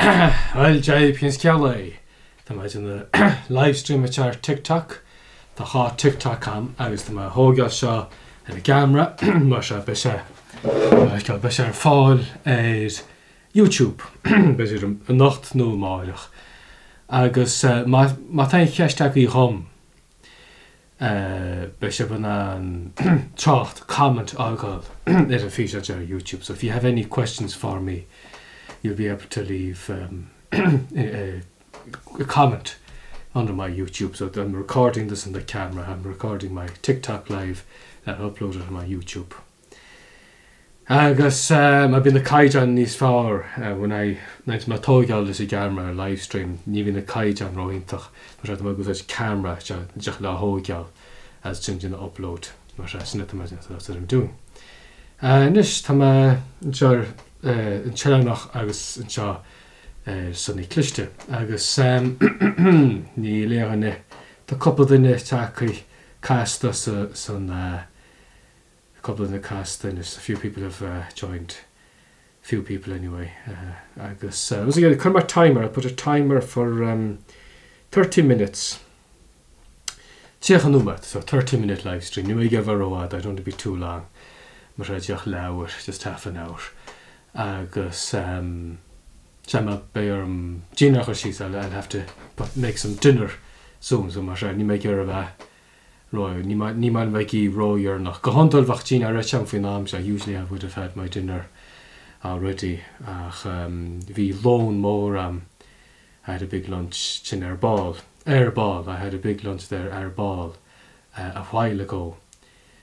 Well, Jay Pins Kelly. Tá maid in live stream ar TikTok. Tá há TikTok am agus tá hógáil seo ar camera mar se be se ar fáil ar YouTube be an nacht nó máireach. Agus má tá cheiste í hom be se ban an tracht comment ágáil ar a feature ar YouTube. So if you have any questions for me, you'll be able to leave a comment under my YouTube. So I'm recording this on the camera. I'm recording my TikTok live and upload it on my YouTube. Agus I've been the Kaijan níos far when I night my tógáil is a camera live stream. Ní bhín the Kaijan roiintach. Mar I go with camera just le hógáil as changing the upload. Mar snit that's what I'm doing. Nis tá in Chellanach agus in seo sunny cliste agus ní léanne the couple duine takeí casta son a couple in the cast and a few people have joined, few people anyway. Agus was again come my timer. I put a timer for 30 minutes. So 30-minute live stream. You may give a row. I don't want to be too long. But I just half an hour. Agus I'll have to make some dinner soon. So much I make your Roy, ní man vegi royer nach gohandel vaccine recham finam. So usually I would have had my dinner already. Vi loan more I had a big lunch in Airball. I had a big lunch there Airball a while ago.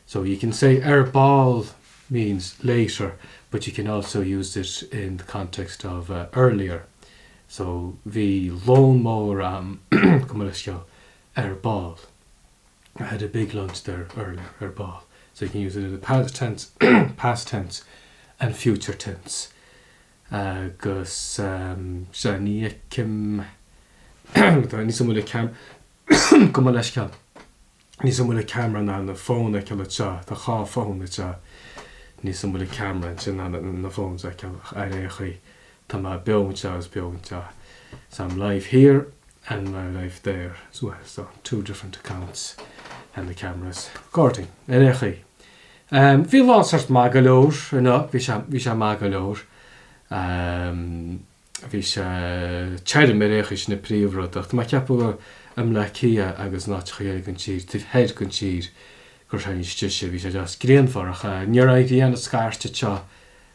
So you can say Airball means later, but you can also use it in the context of earlier. So vi loan more Airball. I had a big lunch there earlier, Airball. So you can use it in the past tense and future tense. Agus ní kim ní som le cam kom leiscal. Ní som le camera na the phone I can cha, the ha phone cha. Ní som le camera in the phones I can I tá ma build cha. So I'm live here and my live there as well. So two different accounts. And the cameras recording. Fi lansart magalór, no, vi sha magalór. Vi sha chaid merechis na príomhródach. Ma ceapú le cia agus ná chéir gon tír, tif head gon tír, gur hain stiise vi sha just gréanfarach. Níor aigían a scarste cha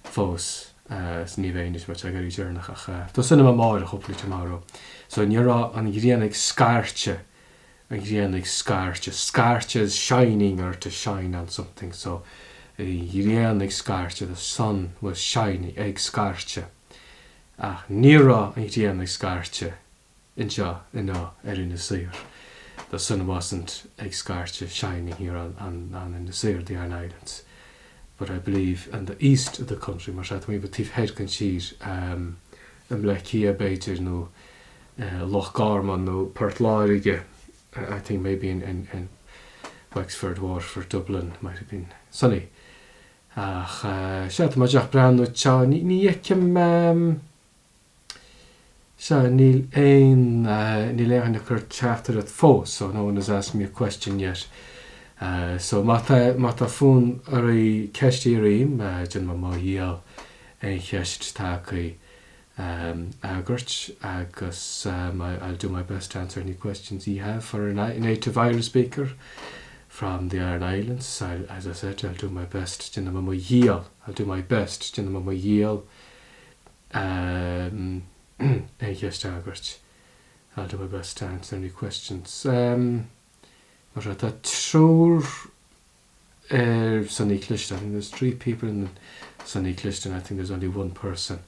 fós, ní bhéinis mat a garí dúrnach. Tá sinna máir a hopla tomorrow. So níor an gríannig scarste. Scarce is shining or to shine on something. So scarce, the sun was shiny, egg scarce. Nira scarce in the seer. The sun wasn't egg scarce shining here on in the seer, the Iron Islands. But I believe in the east of the country, Marshat we tif head can cheese Mlekia Beitir no Loch Garman no Pertlarige. I think maybe in Wexford, Waterford, Dublin might have been sunny. Shat majach brand no cha ni ekem Neil Aaron occurred chapter at four, so no one has asked me a question yet. So mata phone ari keshti rim jin ma hiel ein kest taki Agurt, agus I'll do my best to answer any questions you have for a native Irish speaker from the Iron Islands. As I said, I'll do my best. I'll do my best. Yes, Agurt. I'll do my best to answer any questions. But I thought Sunny Clifton. I think there's 3 people in Sunny Clifton. I think there's only 1 person.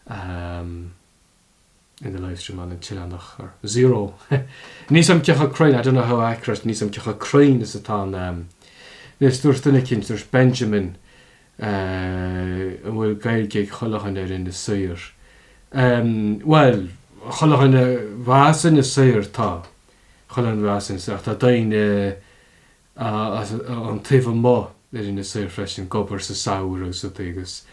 In the live stream on in Chellanach or 0. Nisam cecha crane, I don't know how accurate Nisam cecha crane is it on there's there's Benjamin will gael gig cholachan in the seir. Well cholachan was in the seir ta. Cholan was in sa ta dain on teva mo in the seir fresh in gober sa saur so tegus.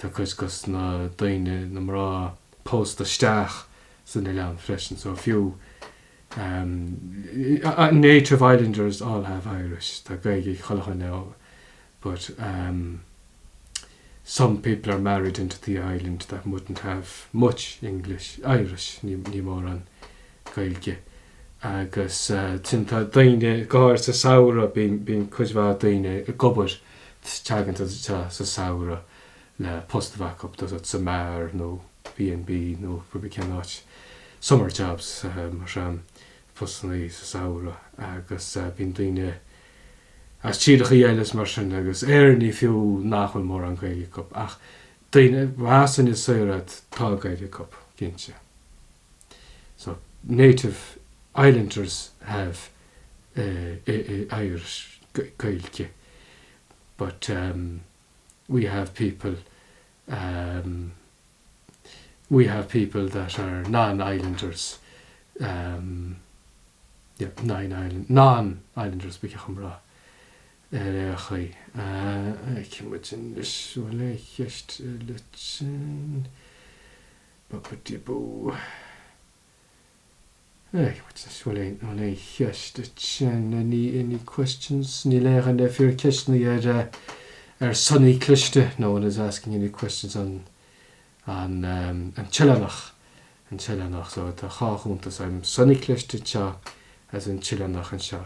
Because na daine na mra post the stach san na lean freisin, so a few native islanders all have Irish, tá gaige cholcha now, but some people are married into the island that wouldn't have much Irish, ní mór an gaige. Agus tinta daine gáir sa saora bín cuidhá daine gobir teaganta sa saora le postbhac up does it sa mar no B&B no rubi cenáit summer jobs mar postnaí sa saora agus bín daine as tíadach dhéiles mar sin agus ní fiú nachfuil mór an gaige cup ach daine bhasan is saoire tá gaige cup ginse. So native islanders have Irish gaelge, but we have people that are non-islanders, non-islanders b'chacham I can imagine this one just any questions? Ní and if you're questioning Sonny Cliste, no one is asking any questions on Chillanach and Chillanach, so the Chachuntas I'm Sonny Cliste cha as in Chillanach and Sha.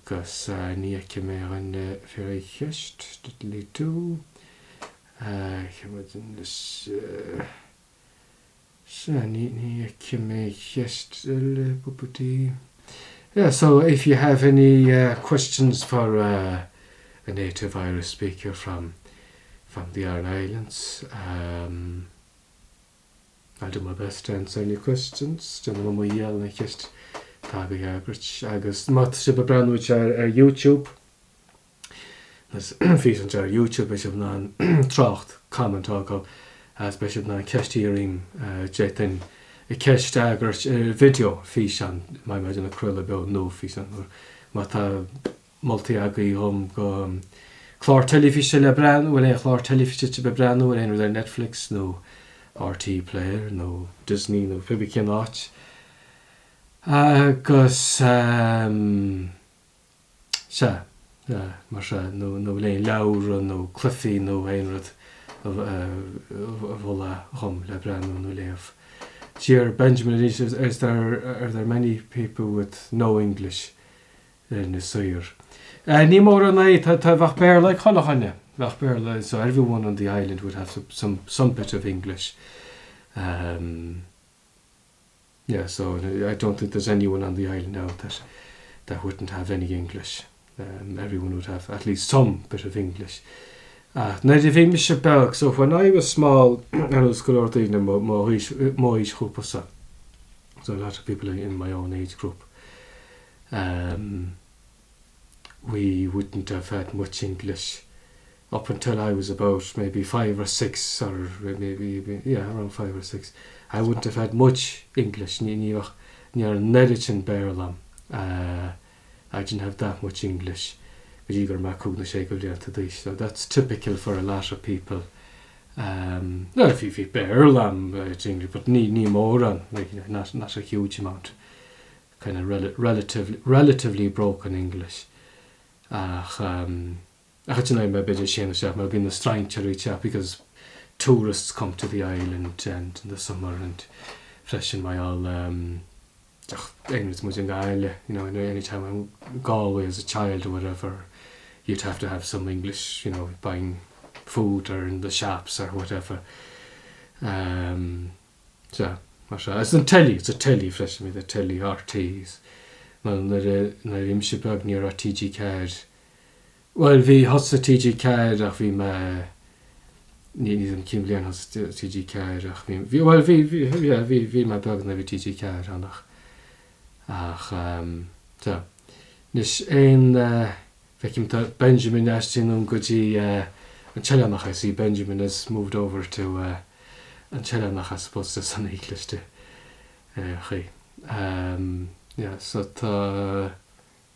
Gus ní cymau an fyrir chest diddly do. Yeah, so if you have any questions for a native Irish speaker from the Aran Islands, I'll do my best to answer any questions. Don't know yell and just agus mat si be brandwich YouTube. There's fees on YouTube is na tracht comment talk as bishop na kestirim jetin a kest video fees on my imagine a cruel about no fees on mat multi agri home go chlár television le brand when chlár television be brand no in their Netflix no RT player no Disney no maybe cannot agus mar no lein laura no cliffy no einrad vola hom le brand no leaf. Here Benjamin are there many people with no English in the Sire. Ní mór an tá bhach bear like cholachanne bhach bear so everyone on the island would have some bit of English. Yeah, so I don't think there's anyone on the island now that wouldn't have any English. Everyone would have at least some bit of English. Native English Belg. So when I was small, I was Moish Chupasa. So a lot of people in my own age group. We wouldn't have had much English up until I was about maybe 5 or 6, or maybe around 5 or 6. I wouldn't have had much English. Near Nedichin Berlam. I didn't have that much English. So that's typical for a lot of people. Not if you Berlam English, but ní more like not a huge amount. Kind of relatively broken English. I had to know my bit of shame myself. I've been a stranger because tourists come to the island and in the summer and freshen my all any time I'm Galway as a child or whatever, you'd have to have some English, buying food or in the shops or whatever. So it's a telly fresh me the telly RTs. Well na imshibag near a TG card. Well vi has a TG card ach vi ma ní an Kimblian has TG card ach vi ma bag na vi TG card anach ach so nis ein vekim Benjamin Ashton goji an Chillanach. I see Benjamin has moved over to an Chillanach, I suppose to san English to yeah, so tá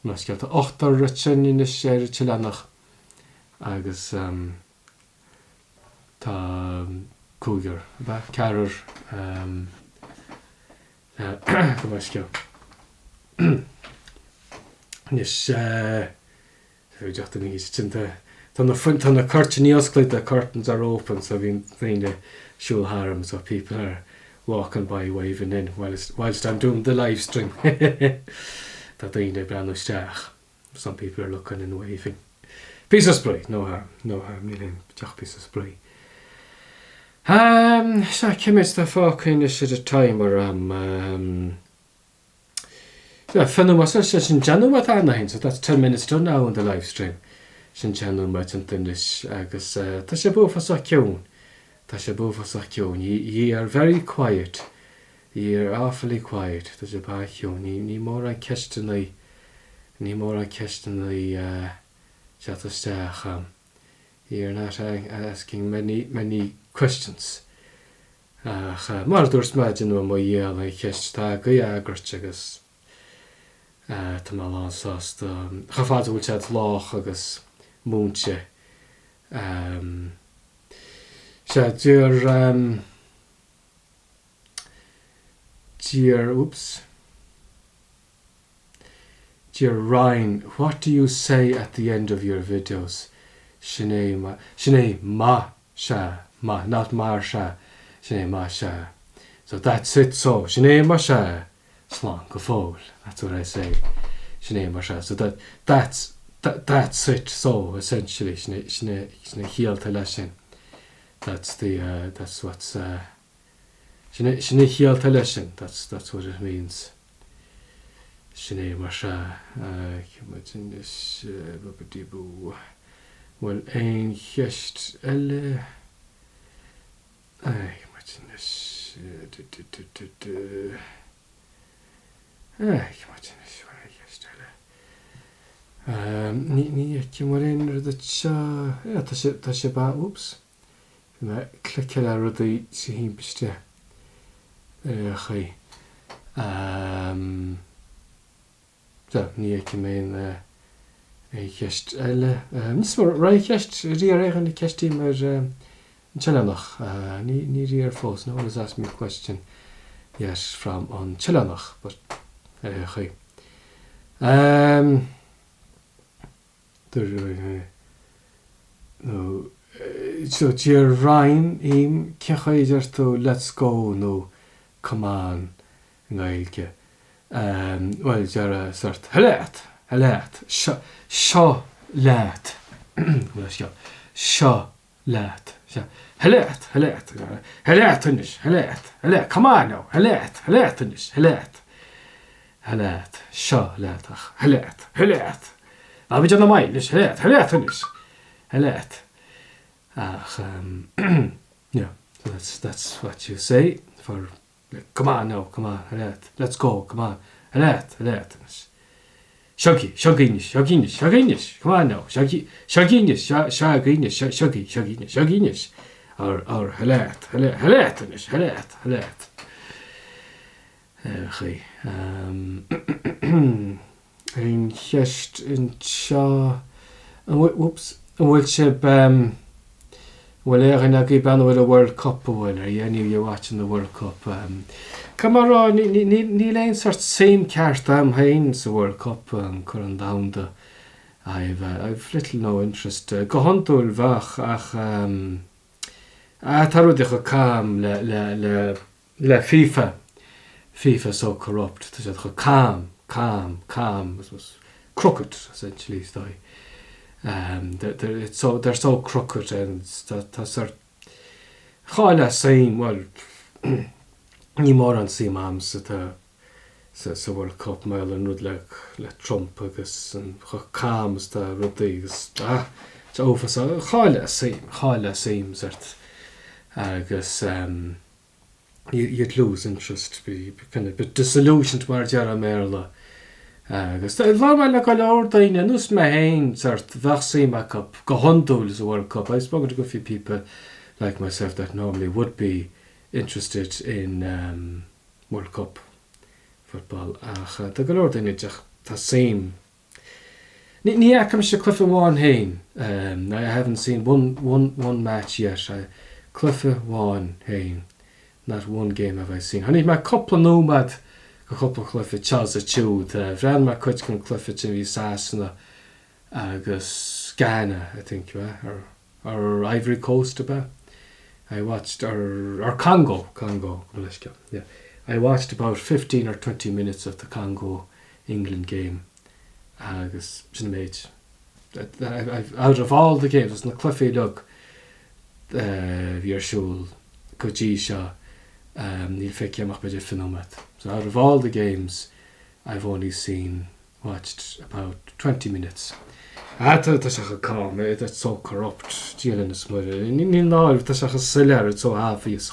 mascata 8 rutsin in the share Chillanach agus tá Cougar ba Carrer Gomashko Nis just in his tinta on the curtain the curtains are open so being the shul harem so people are walking by waving in whilst I'm doing the live stream that they brand new stach some people are looking and waving piece of spray no harm nearly just piece of spray so I came the fucking at a time where Fenno was in January at so that's 10 minutes done now on the live stream. Sin January merchandise agus Tashabu for Sakyon. Ye are very quiet. Ye are awfully quiet. There's a bakyon. Ni more on question the Chatastacham. Ye are not asking many questions. Mardur's imagine when my yell I kissed Guyagurchagus. Tamal sauce the Hafad which had loch agus Moonche. Dear Ryan, what do you say at the end of your videos? Shane ma sha ma not mar sha. Shane ma sha. So that's it so Shane ma sha. Slán go fóil, that's what I say. Shane Marsha. So that's it. So essentially, Shane heel television. That's what's Shane heel television. That's what it means. Shane Marsha. Imagine this. Well, ein gest elle. Imagine this. Ni ekki mar ein the cha ta ba oops na klickela rudi si hin biste khay so ni ekki mein gest elle nis mar right gest rieren die gest maar Chillanach ni rier false no one has asked me a question yes from on Chillanach but okay. No, so dear Ryan, to let's go no come on ngailke. Well you're a sort halat sha lat let's go sha lat halat come on now halat Halat, sha latach, halat. I'll be on the mind, halat. Yeah, so that's what you say for come on now, come on, halat, let's go, come on, halat. Shuggish, come on now, shuggish, or halat. Ein gest in cha whoops which well I ban with the World Cup winner you're watching the World Cup come on ni lane sort same cast am hains the World Cup current down the I've little no interest go hontul vach ach taru de kam la FIFA so corrupt that it calm was crooked essentially so they're so crooked and that's sort Chala saying well ni more on see mams that so World Cup mile and would like Trump agus and calms the ruddies it's over so Chala same sort agus you'd lose interest be kind of bit disillusioned where Jara Merla agus the normal like all dain and us main sort vaccine backup go hundul is a World Cup I've spoken to a few people like myself that normally would be interested in World Cup football the galore dain it the same ni come to Cliff and One Hain I haven't seen one match yet Cluffe one hain. Not one game have I seen. Honey, my couple nomad, a couple Cluffe Charles a chewed. Ran my coach can Cluffe to be Sassana, Agus Ghana, I think, or Ivory Coast about. I watched or Congo, yeah. I watched about 15 or 20 minutes of the Congo England game. Agus Sinmate. Out of all the games, it's not Cluffy look. Viershul, Kojisha, Neil Fekiamach Bajit Phenomet. So out of all the games, I've only watched about 20 minutes. That's it's so corrupt. It's so obvious.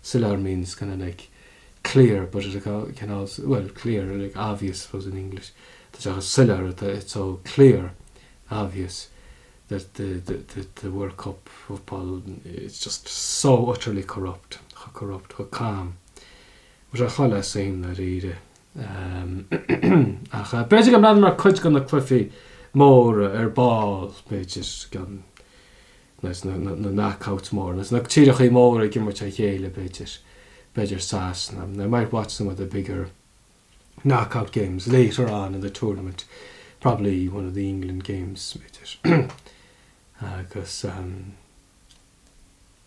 Sillar means kind of like clear, but it can also, clear, like obvious was in English. It's so clear, obvious that the World Cup football is just so utterly corrupt, calm. But I call that saying that either. Basically, I'm not quite going to Cliffy more ball, which is gone. There's no knockouts more. There's no Chirachi more, I give much a yale, better sass. And I might watch some of the bigger knockout games later on in the tournament. Probably one of the England games, because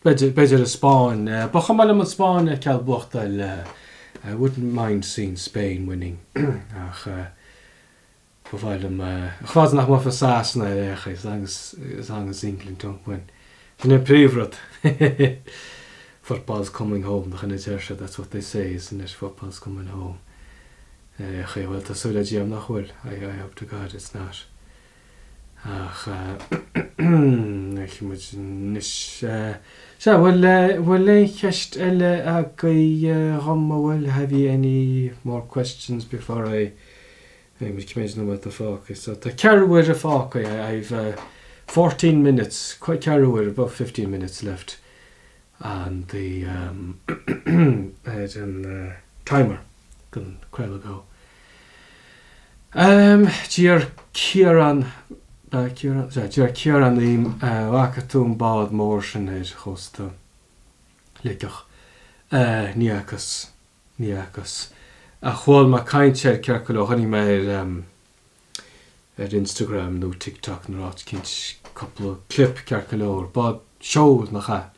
better Spain. But I'm Spain, I wouldn't mind seeing Spain winning. Provided ik was nog maar voor saas naar as long as England don't win. In a favorite. Football's coming home. That's what they say, isn't it? Football's coming home. Well, that's so that I'm not well. I hope to God it's not. Have you any more questions before I mention about the focus? So the carry with the focus, I've 14 minutes, quite carry with about 15 minutes left, and the timer can quite go. Kieran the Wakatoon Bad Motion is host Lickach Niakas. A whole my kind share Kirkalo honey made at Instagram, no TikTok, no Rotkinch couple of clip Kirkalo, but shows Naha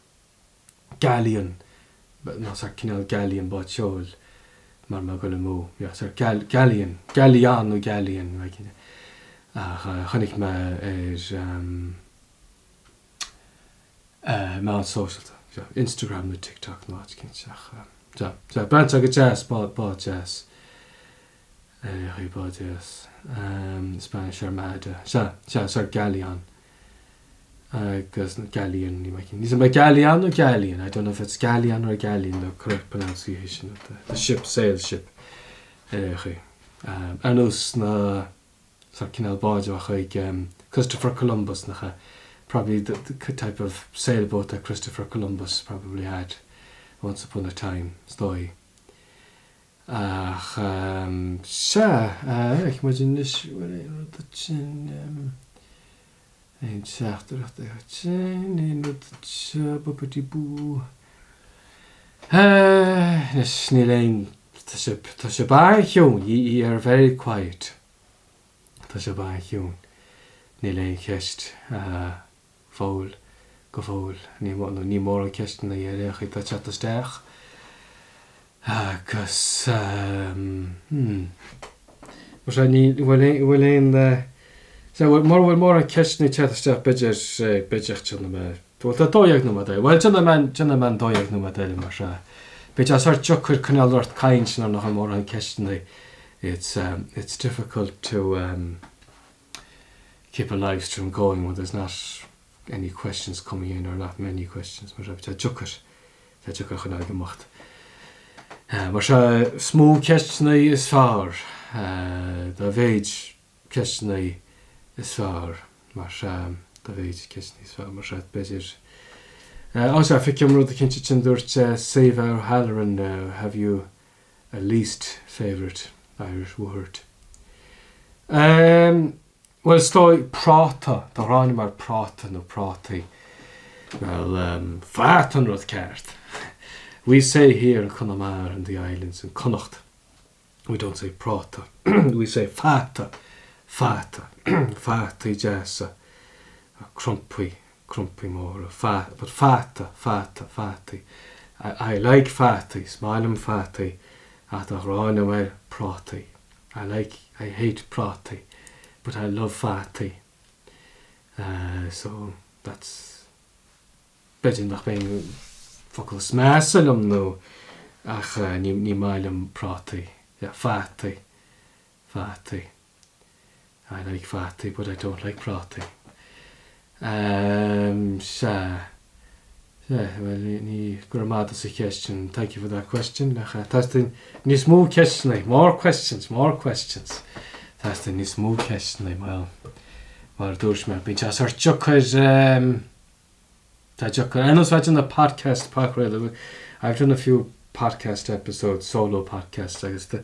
Galleon, but not Sir Kinel Galleon, but shows Marmagolamo, yes, Sir Galleon, like Honey is Mount Social, Instagram, no TikTok, no Rotkinch. So Brant's like a jazz, bought jazz. He bought jazz. Spanish Armada. Sir Galleon. Because Galleon, is it my Galleon or Galleon? I don't know if it's Galleon or Galleon, the correct pronunciation of the ship, sails ship. And us na Sir Kinel Bodge, Christopher Columbus, probably the type of sailboat that Christopher Columbus probably had. Once upon a time, story. Ik imagine this. Een you are very quiet. Foul. Gevoel. Niet meer een kwestie dat je dat chat is daar. Because was I niet wel een so more een kwestie chat is daar budget channel maar. Dat doe nog maar. Wel channel man doe nog maar maar. Beetje soort joker kanal wordt kind nog een more een kwestie. It's difficult to keep a live stream going when there's not any questions coming in, or not many questions, maar dat joker gedaan gemaakt. Maar small question is far. De wage question is far. Maar de wage question is far. Maar het beter. Also, if you want to continue to save our Halloran, have you a least favorite Irish word? Well, stoi prata, the rhyme about prata no prati. Well, fatan rud ceart. We say here in Connemara and the islands in Connacht, we don't say prata. We say fata. Fata jessa. Crumpy more. But fati. I like fati, smalum fati. At a rana well prati. I hate prati, but I love fati. So that's bedin nach being fuckle smaselum no. Ach ni malum prati. Yeah, fati. I like fati, but I don't like prati. Well, ni gramada sa question. Thank you for that question. Tastin ni smooth question. More questions. Tastin ni smooth question. Well, dúirs me bín as ar chucker tá chucker anos watching the podcast park. I've done a few podcast episodes, solo podcasts. I guess tá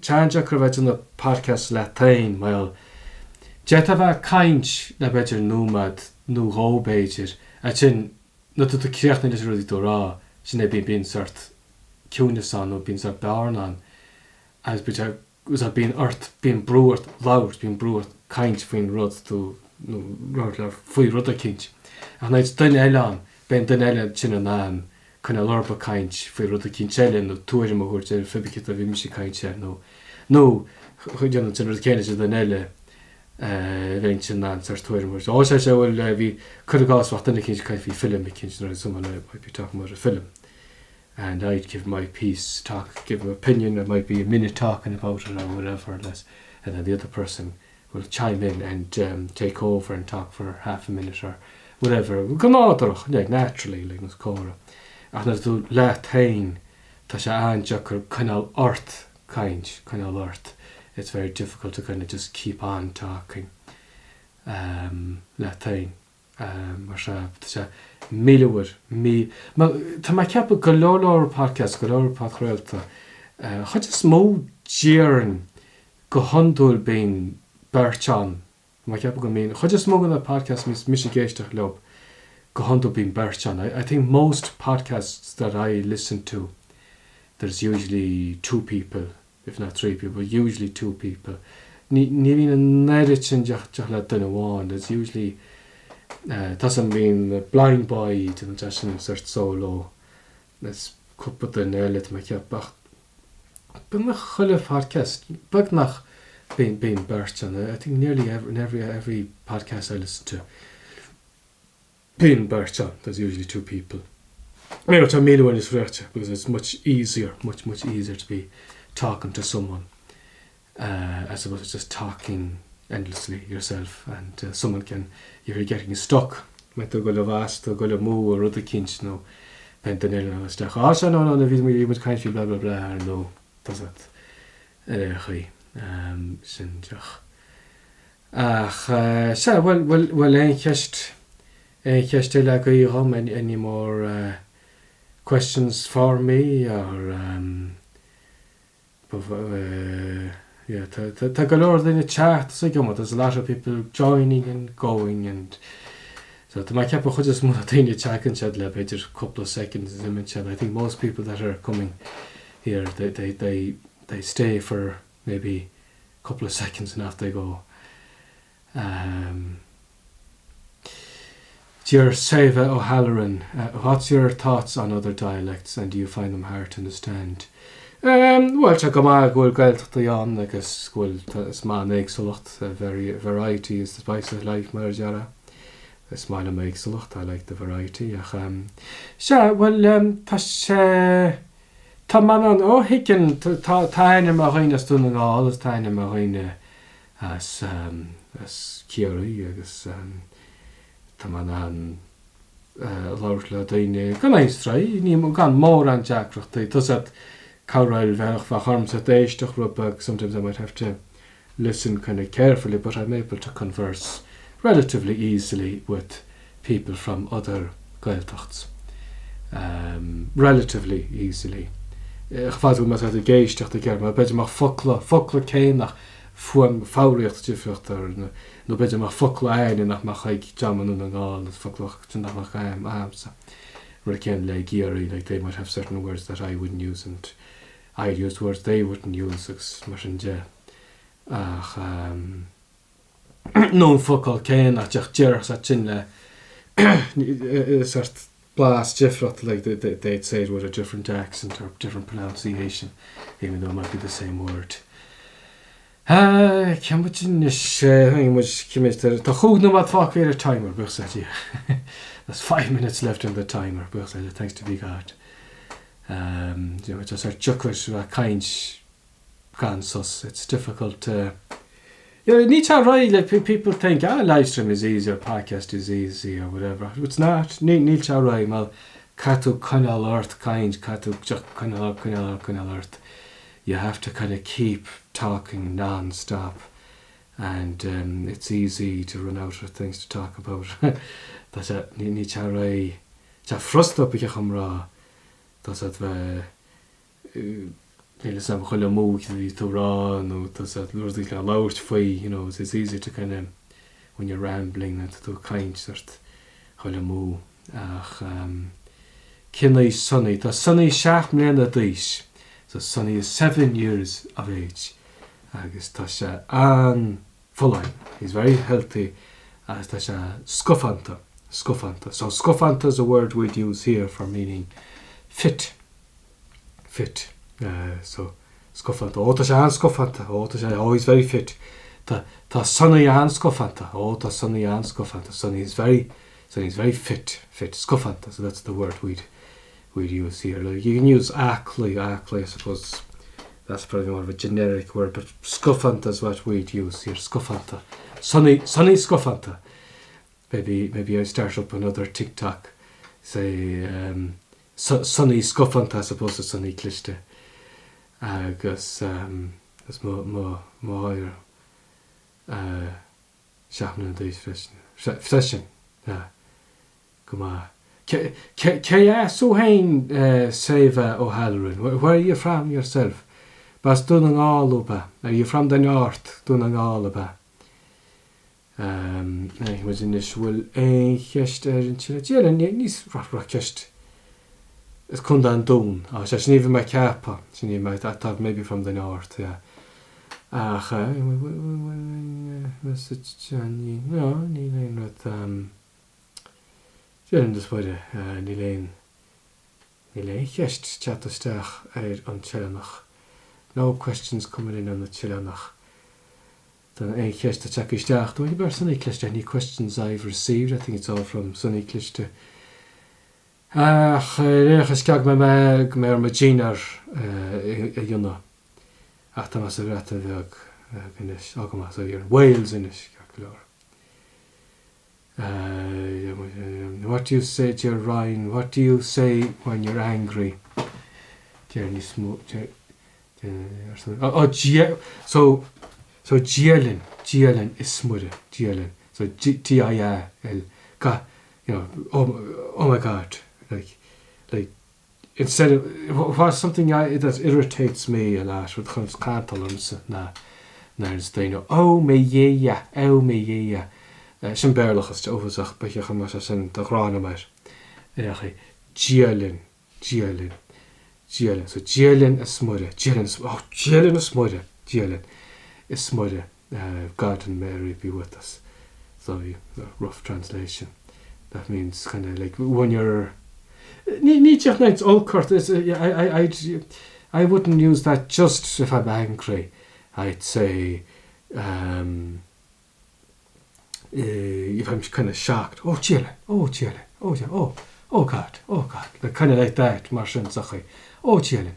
chan chucker watching the podcast Latin. Well, jetava kainch na better nomad no ho bejer. Achin not to create na really dora. Sin been sort kunesan or been sort barnan as better was have been earth being brewed loud being brewed kainch fin rod to no rod fui rod kinch. And it's done elan ben done elan chinanan kind of lorba kainch fui rod kinch elan no tour mo horter fibikita vimshi kainch no hujan chinrod kenich the nelle Vention answers to it. Also, so will we could have got what in the kind of film making someone might be talking about a film, and I'd give my piece, give an opinion. It might be a minute talking about it or whatever, and then the other person will chime in and take over and talk for half a minute or whatever. We come out like naturally, like this Cora, and as the Latin, Tasha and Jacker kind of earth kind of earth. It's very difficult to kind of just keep on talking. Latin. Millwood. Ta ma cap galore podcast, galore podcrelta. Hot a mo jeern go hundul being Berchan. Ma cap go mean. Hot a smog on the podcast Michigation Globe. Go hundul being Berchan. I think most podcasts that I listen to, there's usually 2 people. If not 3 people, usually 2 people. Ni a narration jahla done one. There's usually doesn't mean blind boy to the just search solo. Let's put the nail at my cap back. But my whole podcast, but nach being Berchan. I think nearly every podcast I listen to, being Berchan. There's usually 2 people. I know Tamil one is richer because it's much easier to be talking to someone as opposed to just talking endlessly yourself, and someone you're getting stuck. Might go to vast, go to moo or other kinch no, pentanel no stuck. Also no, the video you would kind of blah blah blah. No, does it? Sinjach. So well. Just like you home any more questions for me or yeah, ta galore in the chat. So there's a lot of people joining and going, and so to my cap of just more tiny chat and chat lab just a couple of seconds in chat. I think most people that are coming here they stay for maybe a couple of seconds and after they go. Dear Seva O'Halloran, what's your thoughts on other dialects, and do you find them hard to understand? Well, check out go galt the on like a school as man makes a lot. Variety is the spice of life, Marjara. The smile makes a lot. I like the variety. Sure, well, Tamanan, oh, he can tiny marina stunning all as tiny marina as Kiri, I guess, Tamanan, Lord Ladine, Ganistrai, Nemo Gan more and Jack, does that. Cowrail for harms at age to rubber. Sometimes I might have to listen kind of carefully, but I'm able to converse relatively easily with people from other Gaeltachts. Relatively easily. Ich weiß, was hat geist durch die Germa. Bitte mach Fuckler kein nach fuam fáíocht difriochttar nó beidir mar folláin nach mar chaig jamanú an gáil folach nach amsa. Where again, like Geary, like they might have certain words that I wouldn't use, and I'd use words they wouldn't use. No focal Ken at Jerks at Chinle sort blast different, like they'd say it with a different accent or different pronunciation, even though it might be the same word. Can we finish much committed to hold no mat fuck a timer, There's 5 minutes left on the timer, thanks to be God. Just our chuckers kinds sus. It's difficult to need right, like people think live stream is easy or podcast is easy or whatever. It's not. Need to right mal catu canal earth kind catu canal earth. You have to kind of keep talking non-stop, and it's easy to run out of things to talk about. That's it. Need to right. It's frustrating because I'm raw. That's it. Sam cholle moog die to run, or that's it. Lord, like a loud fight. It's easy to kind of when you're rambling and to kind sort cholle moog. Kinley Sonny. The Sonny Shach Mlena Dish. So Sonny is 7 years of age. Agus Tasha and Fulline. He's very healthy. As Tasha Scuffanta. So Scuffanta is a word we'd use here for meaning fit. So Scuffanta. Tasha and Scuffanta. Tasha he's very fit. Ta Sonny and Scuffanta. Ta Sonny and Scuffanta. Sonny is very fit. Scuffanta. So that's the word we'd use here. Like you can use ackley, I suppose that's probably more of a generic word, but Scuffanta is what we'd use here. Scuffanta. Sonny Scuffanta. Maybe I start up another TikTok. Say Sonny Scuffanta as opposed to Sonny Clichte. Because that's more higher. Shapman these fishing. Yeah. Come on. Ke so hain Seva O'Halloran. Where are you from yourself? Bas Dunangaluba. Are you from the north? Dunangaluba. He was in this will kest in Chile and nis kest. It's Kundan Dun. I was even my kappa. She might have maybe from the north, yeah. Was it Johnny? No, Nilain with Jelen dus worden Nilain kest chatterstach on Chilenach. No questions coming in on the Chilenach. Then kest the chakistach. Do you bear Sunny Clish any questions I've received? I think it's all from Sunny Clish to skag me Maginar Yuna. After my cigarette in this Ogama, so you're Wales in this what do you say to your Ryan? What do you say when you're angry? Jeremy smoke. So Gielen is smudde. Gielen. So G-I-A-L. Oh my God. Like instead of what's something that irritates me a lot with cantalums na oh me yeah. Sin bearlachas te overzag by je gemas sin de grane maar. Gielen. So Gielen is smudde. Gielen is smudde. Gielen is smudde. God and Mary be with us. So rough translation. That means kind of like when you're Nichts Olkort is I wouldn't use that just if I'm angry. I'd say if I'm kind of shocked, oh Gielen, oh God, like kind of like that, Martian Zachi, oh Gielen.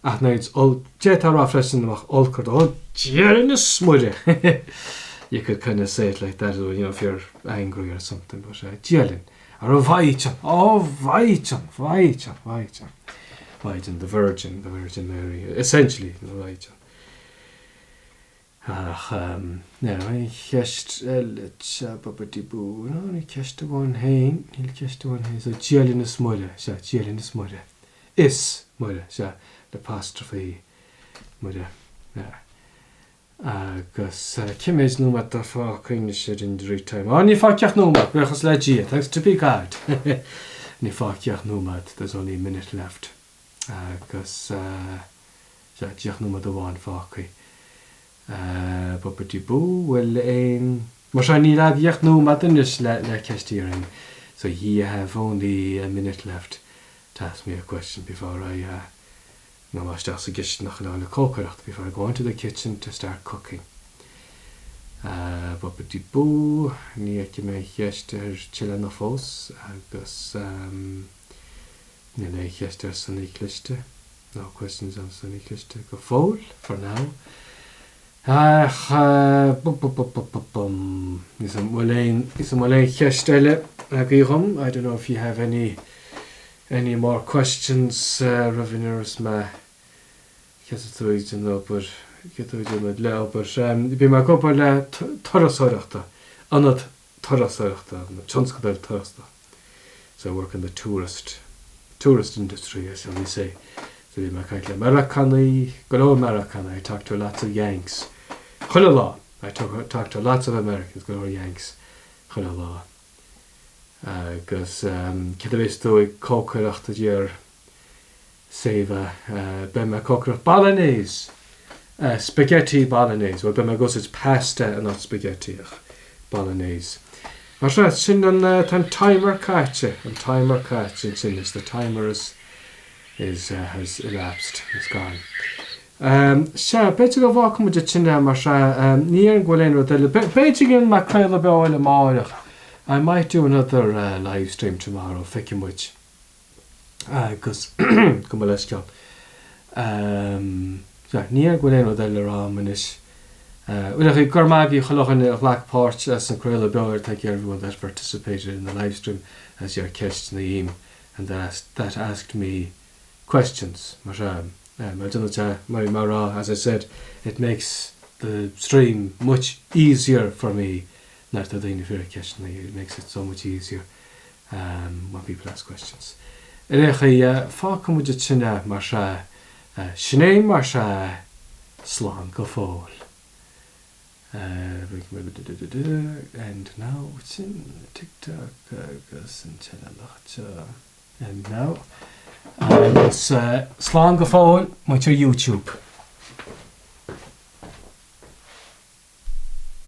Now it's all Jetar Rafressen of Olkort, oh Gielen is smudde. You could kind of say it like that, if you're angry or something, but Gielen. Or a Vaichan, Vaichan, the Virgin Mary, essentially, the Vaichan. I kest babadibu. No, I kest one hain. He'll kest one hain. So Gielen is mother. Is mother. The apostrophe mother. agus cimméid nóma dar fáchaine sé in drí time. Ní fáceach nómad brechas le dí, thanks to be God. Ní fáceach nómad, there's only a minute left. Agus deach nómad a bháin fácaí. Bopatí bú, well mar sé ní leagheach nómad inis le ceistíring. So you have only a minute left to ask me a question before I no más das a gist nach an cócaracht before I go into the kitchen to start cooking. Bopatí bú, ní aici mé cheistir chile na fós agus ní le cheistir san ícliste. No questions on san ícliste. Go fóil for now. Is am walain cheistile agam. I don't know if you have any more questions, Raviners ma Kethuid and Oper Kethuid le Oper be ma couple le Torasarachta. Anot Torasarachta, Chanskadel Torasta. So I work in the tourist industry, as we say. So be my kind of Maracani, Golo Maracana. I talk to lots of Yanks. Hulala. I talk to lots of Americans, Golo Yanks. Hulala. Because Kitavisto Cokerach the year Seva Bema Cokerach Bolognese. Spaghetti Bolognese. Well, Bema goes it's pasta and not spaghetti Bolognese. Marshal sin an timer catch and timer catch in sin the timer has elapsed. It's gone. Better go walk with the chin down Marshal near Gweleno the Beijing in Macrail of oil and March. I might do another live stream tomorrow, ficking which because come let's go. Near Gweleno the Ramanish. Well, I Gormagi Holohan Black Porch as a Crail of Bower, thank you everyone that participated in the live stream as your Kirst Naeem and that asked me questions. Mara, as I said, it makes the stream much easier for me. Not that it makes it so much easier when people ask questions. Fácam with the China Marsha Shane Marsha Slán go fóil. And now it's in TikTok and now it's Slán go fóil much your YouTube.